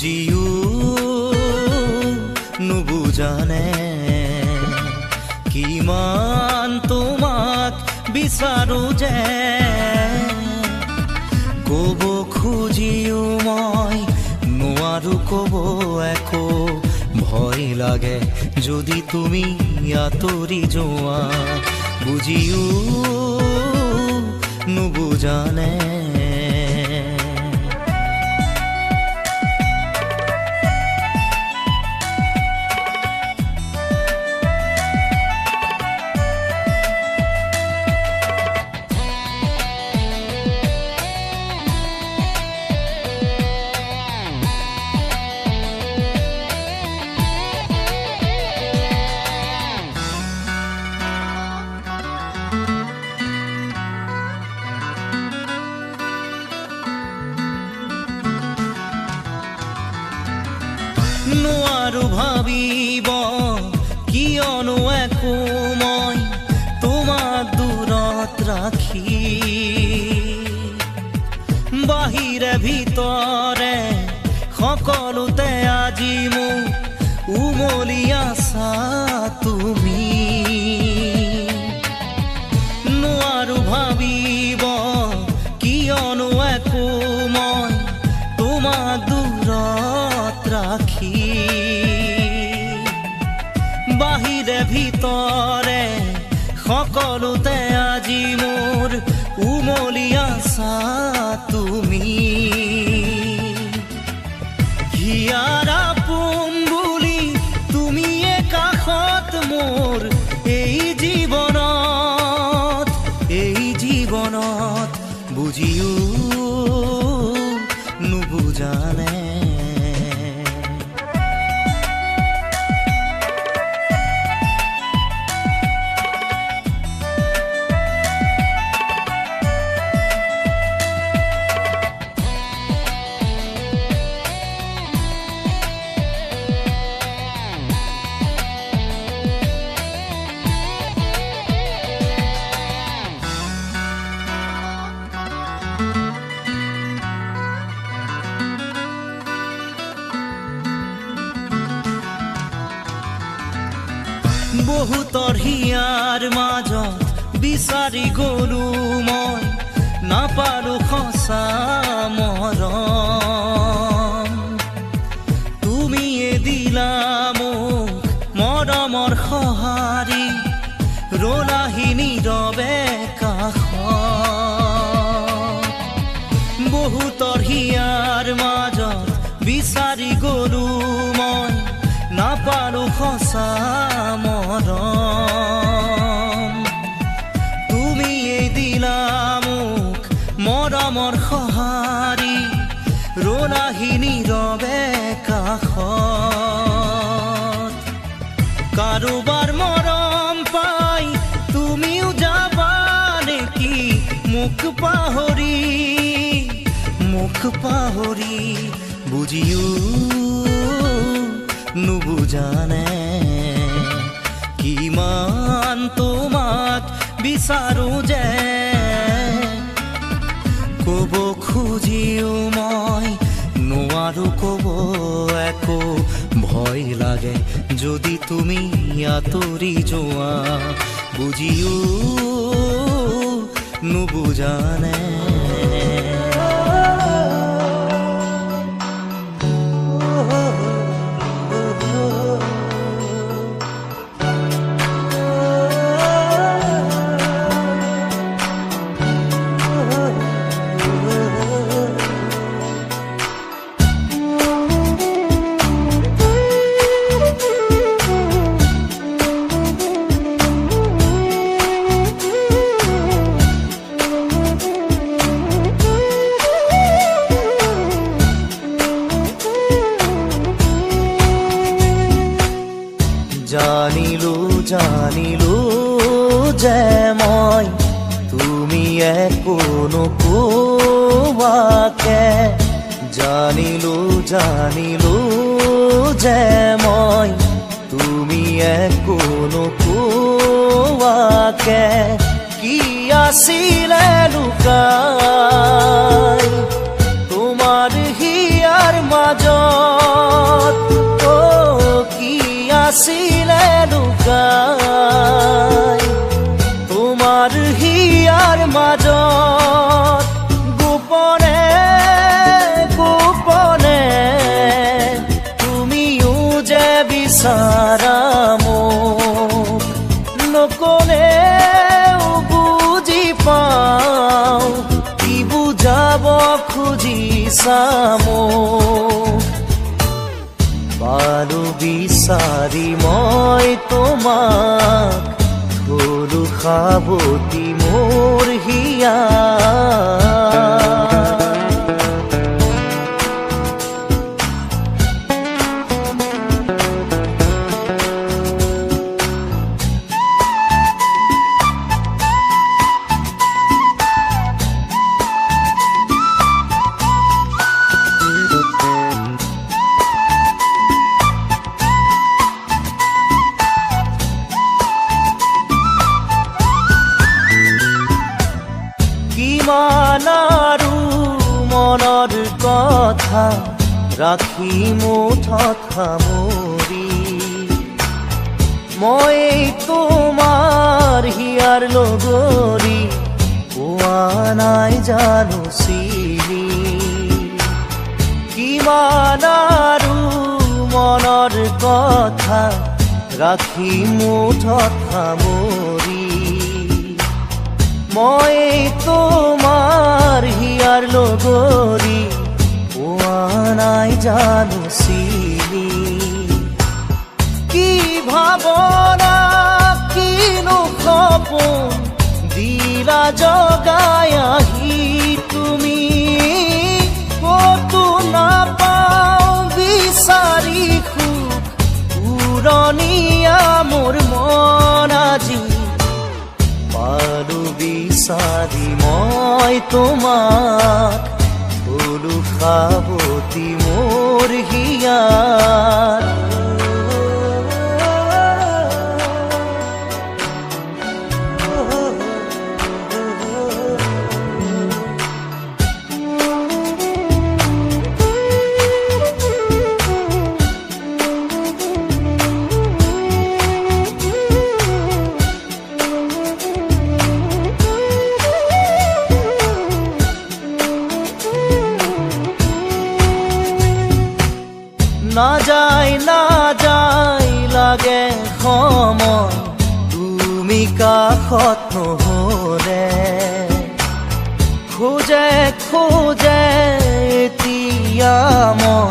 বুজিও নুবুজানে কিমান তোমাক বিচাৰো যে ক'ব খুজিও মই নোৱাৰো ক'ব একো ভয় লাগে যদি তুমি আঁতৰি যোৱা বুজিও নুবুজানে নোৱাৰো ভাবিব কিয়নো একো মই তোমাক দূৰত ৰাখি বাহিৰে ভিতৰে সকলোতে আজি মোক উমলি আছা তুমি নোৱাৰো ভাবিব কিয়নো একো মই তোমাক দূৰত ৰাখি বাহিৰে ভিতৰে সকলোতে আজি মোৰ উমলি আছা তুমি হিয়াৰ আপোন বুলি তুমিয়ে কাষত মোৰ এই জীৱনত বুজিও নুবুজানে বহুতৰ হিয়াৰ মাজত বিচাৰি গলো মই নাপালো সঁচা মৰম তুমিয়ে দিলা মোক মৰমৰ সঁহাৰি ৰলাহি নীৰৱে কাষত বহুতৰ হিয়াৰ মাজত বিচাৰি গলো মই নাপালো সঁচা মৰম তুমিয়ে দিলা মোক মৰমৰ সঁহাৰি ৰলাহি নীৰৱে কাষত কাৰোবাৰ মৰম পাই তুমিও যাবা নেকি মোক পাহৰি বুজিও নুবুজানে কিমান তোমাক বিচাৰো যে ক'ব খুজিও মই নোৱাৰো ক'ব একো ভয় লাগে যদি তুমি আঁতৰি যোৱা বুজিও নুবুজানে জানিলো যে মই তুমি একো নোকোৱাকে জানিলো যে মই তুমি একো নোকোৱাকে কি আছিলে লুকাই তোমাৰ হিয়াৰ মাজত দিছা মোক পালো বিচাৰি মই তোমাক হলো সাৱতি মোৰ হিয়া কিমান আৰু মনৰ কথা ৰাখি মুঠত সামৰি মই তোমাৰ হিয়াৰ লগৰী পোৱা নাই জানো চিনি কিমান আৰু মনৰ কথা ৰাখি মুঠত সামৰি মই তোমাৰ হিয়াৰ লগৰী পোৱা নাই জানো চিনি কি ভাৱনা কিনো সপোন দিলা জগাই আহি তুমি ক'তো নাপাওঁ বিচাৰি সুখ উৰণীয়া মোৰ মন আজি পালো বিচাৰি মই তোমাক হলো সাৱতি মোৰ হিয়াৰ নাযায় লাগে সময় তুমি কাষত নহ'লে খোজে খোজে এতিয়া মই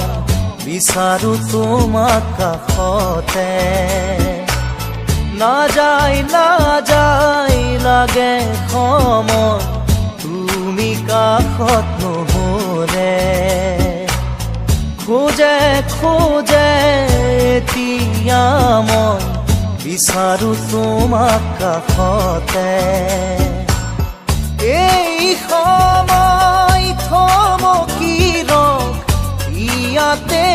বিচাৰো তোমাক কাষতে নাযায় লাগে সময় তুমি কাষত নহ'লে খোজে খোজে এতিয়া মই বিচাৰো তোমাক কাষতে এই সময় থমকি ৰখ ইয়াতে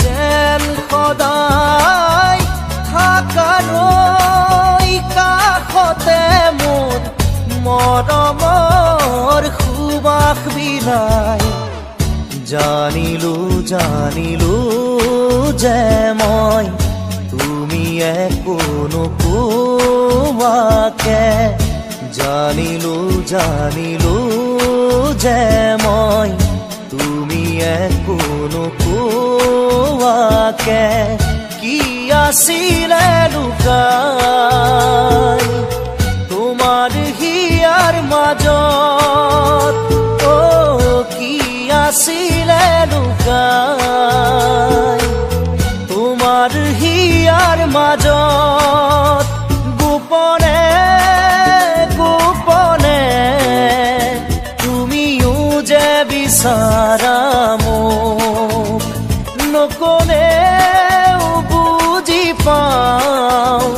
যেন সদায় থাকালৈ কাষতে মোৰ মৰমৰ সুবাস বিলাই জানিলো যে মই তুমি একো নোকোৱাকে জানিলো যে মই তুমি একো নোকোৱাকে কি আছিলে লুকাই তোমাৰ হিয়াৰ মাজত কি আছিলে লুকাই তোমাৰ হিয়াৰ মাজত গোপনে গোপনে তুমিও যে বিচাৰা মোক নকলেও বুজি পাওঁ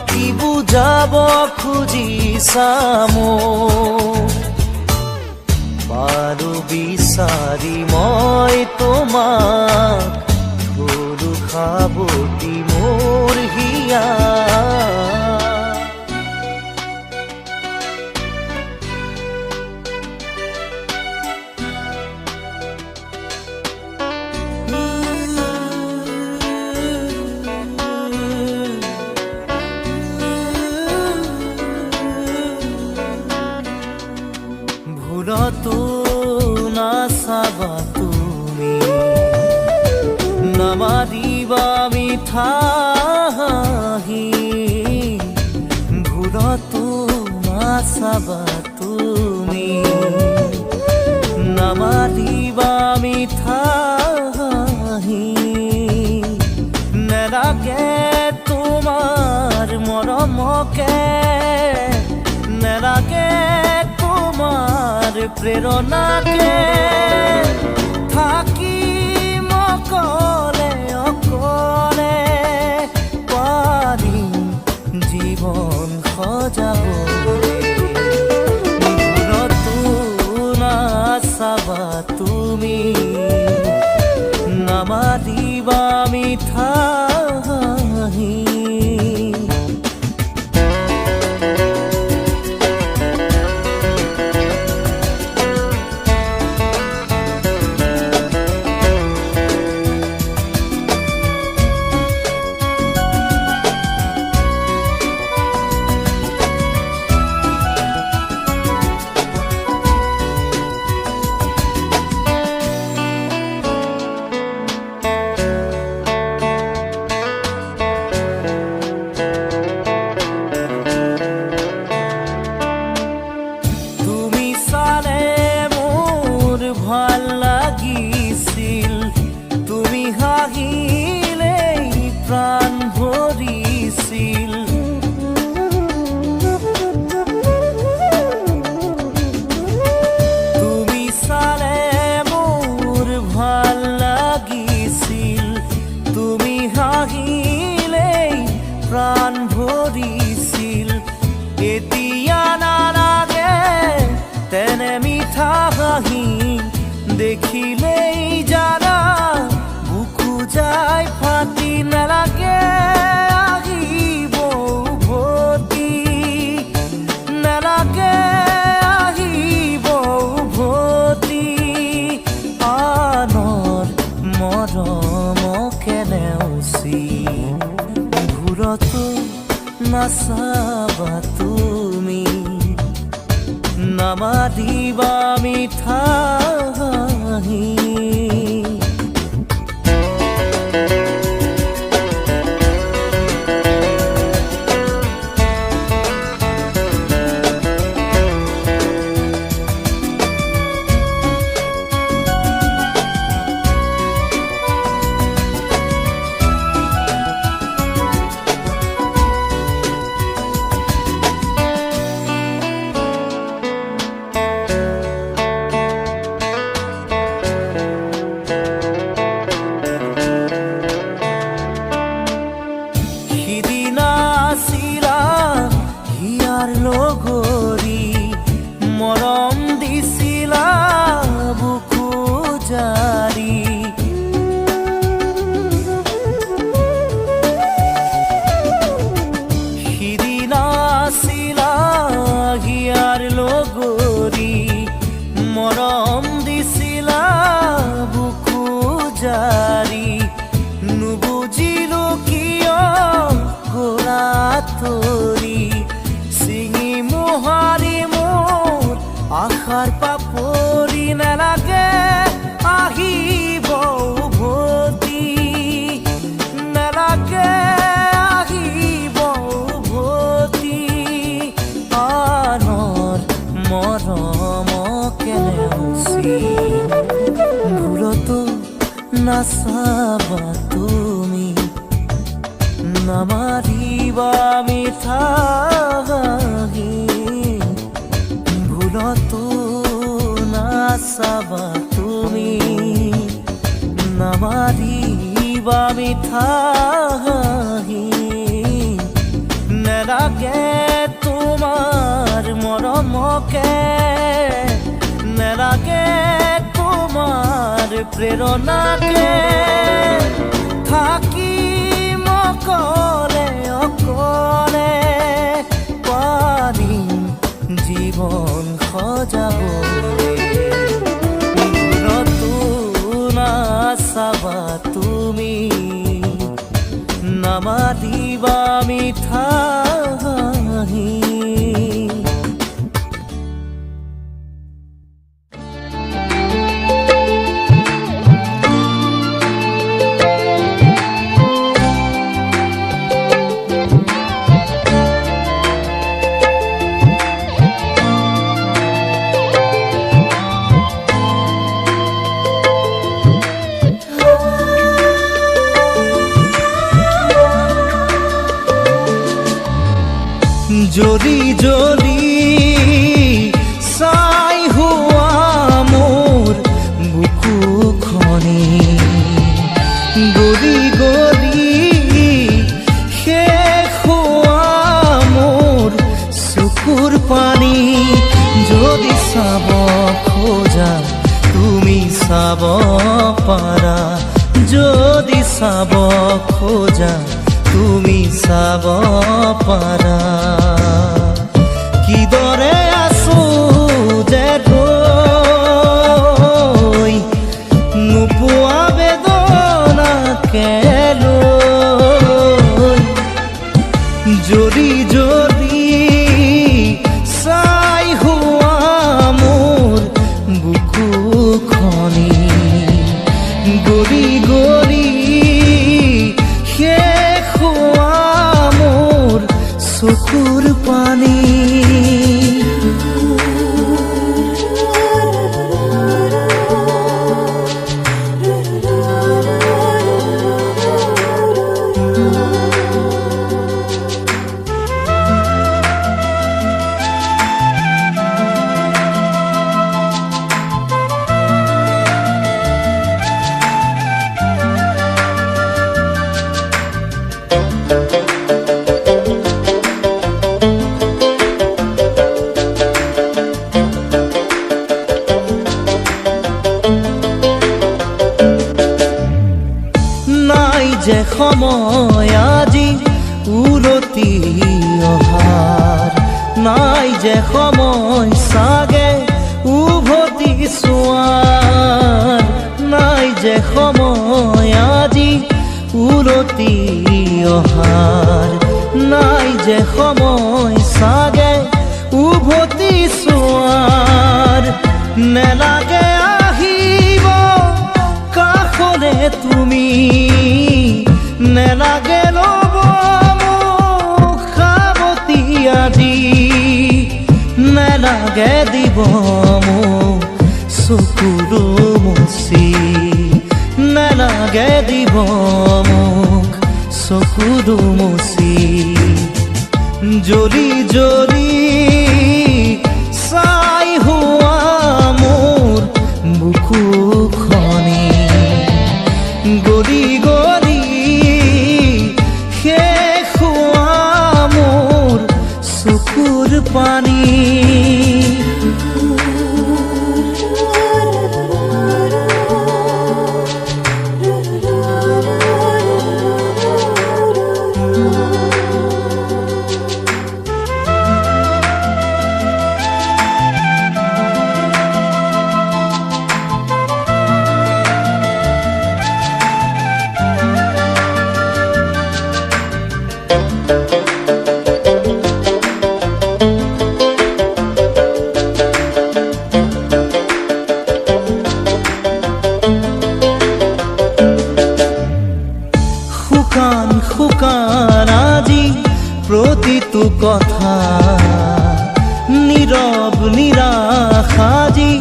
কি বুজাব খুজিছা মোক পালো বিচাৰি মই তোমাক হলো সাৱতি মোৰ হিয়া ভুলতো নাচাবা তুমি নামাৰিবা মিঠা হাঁহি ভুলতো নাচাবা তুমি নামাৰিবা মিঠা হাঁহি নেলাগে তোমাৰ মৰমকে নেলাগে তোমাৰ প্ৰেৰণাকে থাকিম অকলে অকলে পাৰিম জীৱন সজাবলৈ দূৰতো নাচাবা তুমি নামাৰিবা মিঠা হাঁহি ভাল লাগিছিল তুমি হাঁহিলেই প্ৰাণ ভৰিছিল তুমি চালে মোৰ ভাল লাগিছিল তুমি হাঁহিলেই প্ৰাণ ভৰিছিল এতিয়া নালাগে তেনে মিঠা হাঁহি দেখিলেই জানা বুকু যায় ফাটি নালাগে আহিব উভতি নালাগে আহিব উভতি আনৰ মৰমকে নেওচি ঘূৰতো নাচাবা তুমি নামাৰিবা মিঠা হাঁহি লগৰী মৰম দিছিলা বুকু জাৰি সিদিনা আছিলা হিয়াৰ লগৰী মৰম দিছিলা বুকু জাৰি নুবুজিলো কিয় গলা তৰি মোহাৰি মোৰ আশাৰ পাপৰি নালাগে আহিব উভতি নালাগে আহিব উভতি আনৰ মৰমকে নেওচি ঘূৰতো নাচাবা তুমি নামাৰিবা মিঠা হাঁহি ভুলতো নাচাবা তুমি নামাৰিবা মিঠা হাঁহি নেলাগে তোমাৰ মৰমকে নেলাগে তোমাৰ প্ৰেৰণাকে থাকিম অকলে অকলে পাৰিম জীৱন সজাবলৈ দূৰতো নাচাবা তুমি নামাৰিবা মিঠা হাঁহি জ্বলি জ্বলি ছাই হোৱা মোৰ বুকুখনি গলি গলি শেষ হোৱা মোৰ চকুৰ পানী যদি চাব খোজা তুমি চাব পাৰা যদি চাব খোজা তুমি চাব পাৰা কিদৰে আছো যে গৈ নোপোৱা বেদনাকে লৈ জ্বলি জ্বলি ছাই হোৱা মোৰ বুকুখনি গলি গলি শেষ হোৱা মোৰ চকুৰ পানী যে সময় আজি উলটি অহাৰ নাই যে সময় চাগে উভতি চোৱাৰ নাই যে সময় আজি উলটি অহাৰ নাই যে সময় চাগে উভতি চোৱাৰ নেলাগে আহিব কাষলে তুমি নেলাগে ল'ব মোক সাৱতি আজি নেলাগে দিব মোক চকুৰ মুচি নেলাগে দিব মোক চকুৰ মুচি জ্বলি জ্বলি ছাই হোৱা মোৰ বুকুখনি গলি গলি শেষ হোৱা মোৰ চকুৰ পানী শুকান আজি প্ৰতিটো কথা নীৰৱ নিৰাশ আজি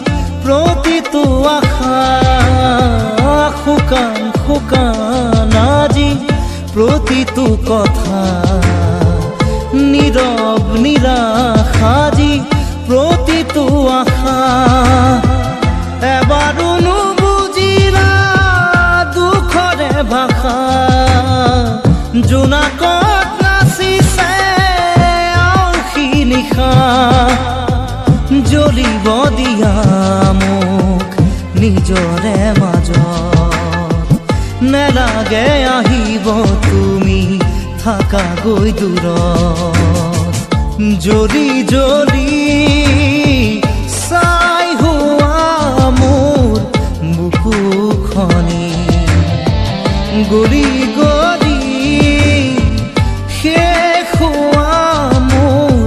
প্ৰতিটো আশা শুকান শুকান আজি প্ৰতিটো কথা নীৰৱ নিৰাশ আজি প্ৰতিটো আশা এবাৰো নুবুজিলা দুখৰে ভাষা জোনাকত নাচিছে আউসী নিশা জ্বলিব দিয়া মোক নিজৰে মাজত নেলাগে আহিব তুমি থাকাগৈ দূৰত জ্বলি জ্বলি ছাই হোৱা মোৰ বুকুখনি গলি গলি শেষ হোৱা মোৰ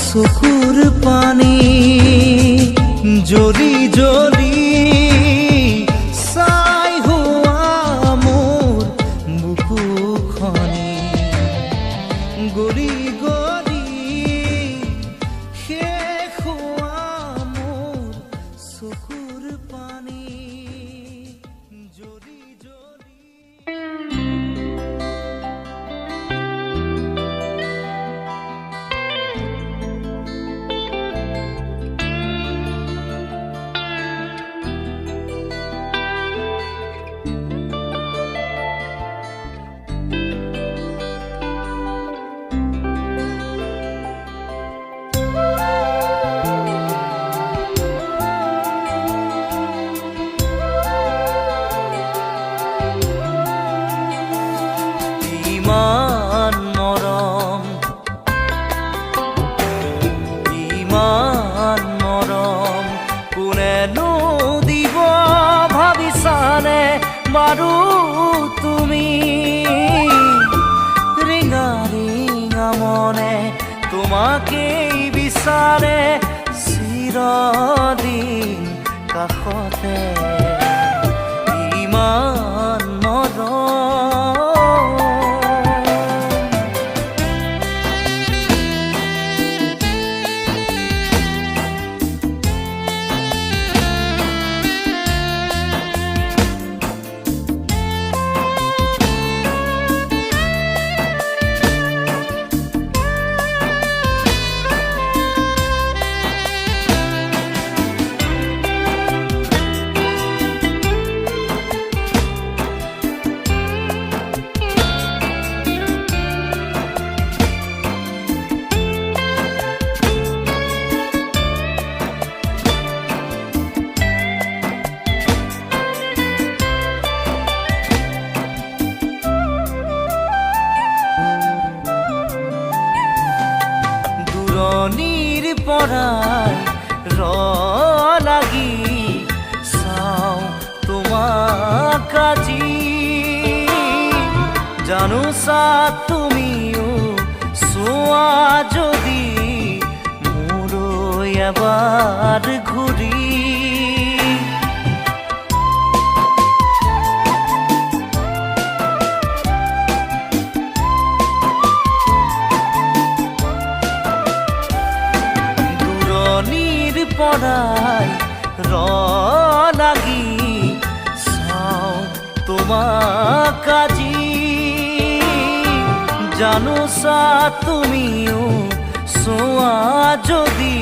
চকুৰ পানী জ্বলি জ্বলি ছাই হোৱা মোৰ বুকুখনি গলি গলি শেষ হোৱা মোৰ চকুৰ পানী জ্বলি জ্বলি বাৰু তুমি ৰিঙা ৰিঙা মনে তোমাকেই বিচাৰে চিৰদিন কাষতে ইমান মৰম দূৰণিৰ পৰাই লাগি চাওঁ তোমাক আজি জানোছা তুমিও চোৱা যদি মোলৈ এবাৰ ঘূৰি পৰাই লাগি চাওঁ তোমাক আজি জানোছা তুমিও চোৱা যদি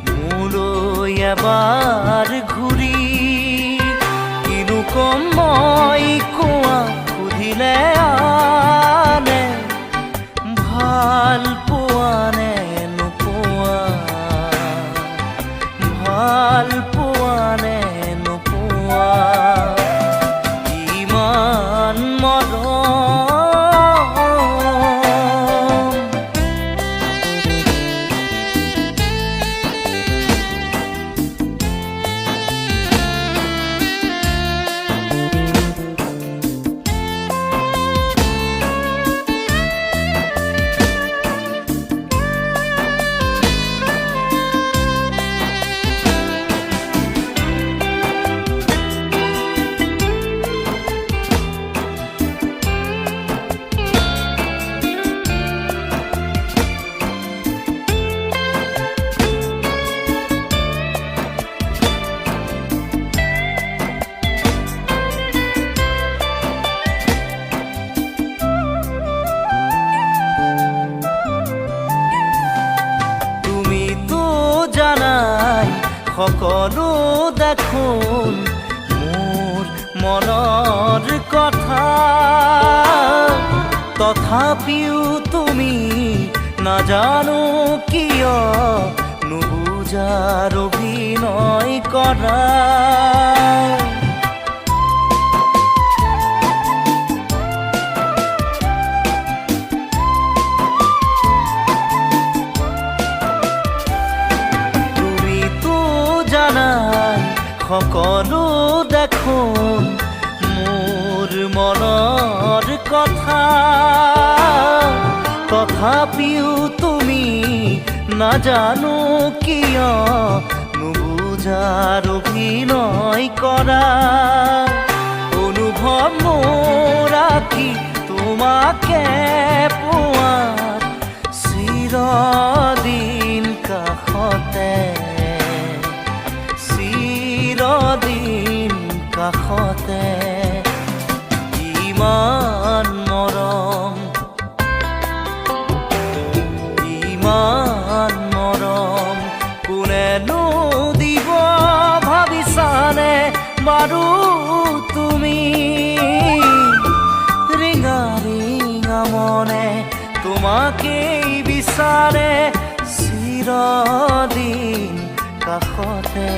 মোলৈ এবাৰ ঘূৰি কিনো কম মই কোৱা সুধিলে আনে ভাল পোৱা নে নোপোৱা ভাল পোৱা নে নোপোৱা ইমান মৰম সকলো দেখোন মোৰ মনৰ কথা তথাপিও তুমি নাজানো কিয় নুবুজাৰ অভিনয় কৰা সকলো দেখোন মোৰ মনৰ কথা তথাপিও তুমি নাজানো কিয় নুবুজাৰ অভিনয় কৰা অনুভৱ মোৰ কি তোমাকে পোৱাত চিৰদিন কাষতে চিৰদিন কাষতে ইমান মৰম ইমান মৰম কোনেনো দিব ভাবিছানে বাৰু তুমি ৰিঙা ৰিঙা মনে তোমাকেই বিচাৰে চিৰদিন কাষতে